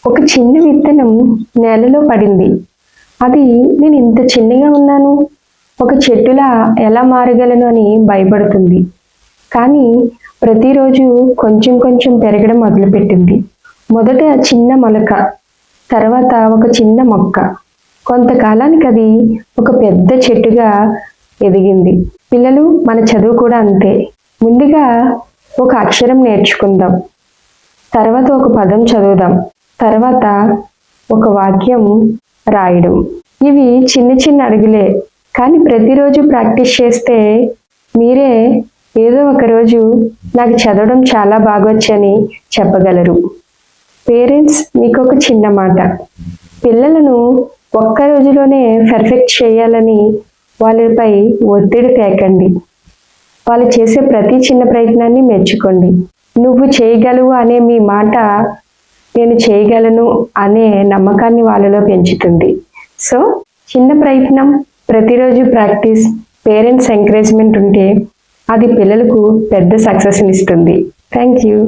ఒక చిన్న విత్తనం నేలలో పడింది. అది నేను ఇంత చిన్నగా ఉన్నాను, ఒక చెట్టులా ఎలా మారగలను అని భయపడుతుంది. కానీ ప్రతిరోజు కొంచెం కొంచెం పెరగడం మొదలుపెట్టింది. మొదట చిన్న మొలక, తర్వాత ఒక చిన్న మొక్క. కొంతకాలానికి అది ఒక పెద్ద చెట్టుగా ఎదిగింది. పిల్లలు, మన చదువు కూడా అంతే. ముందుగా ఒక అక్షరం నేర్చుకుందాం, తర్వాత ఒక పదం చదువుదాం, తర్వాత ఒక వాక్యం రాయడం. ఇవి చిన్న చిన్న అడుగులే, కానీ ప్రతిరోజు ప్రాక్టీస్ చేస్తే మీరే ఏదో ఒక రోజు నాకు చదవడం చాలా బాగొచ్చని చెప్పగలరు. పేరెంట్స్, మీకు ఒక చిన్న మాట. పిల్లలను ఒక్క రోజులోనే పర్ఫెక్ట్ చేయాలని వాళ్ళపై ఒత్తిడి తేకండి. వాళ్ళు చేసే ప్రతి చిన్న ప్రయత్నాన్ని మెచ్చుకోండి. నువ్వు చేయగలవు అనే మీ మాట నేను చేయగలను అనే నమ్మకాన్ని వాళ్ళలో పెంచుతుంది. సో చిన్న ప్రయత్నం, ప్రతిరోజు ప్రాక్టీస్, పేరెంట్స్ ఎంకరేజ్మెంట్ ఉంటే అది పిల్లలకు పెద్ద సక్సెస్ని ఇస్తుంది. Thank you.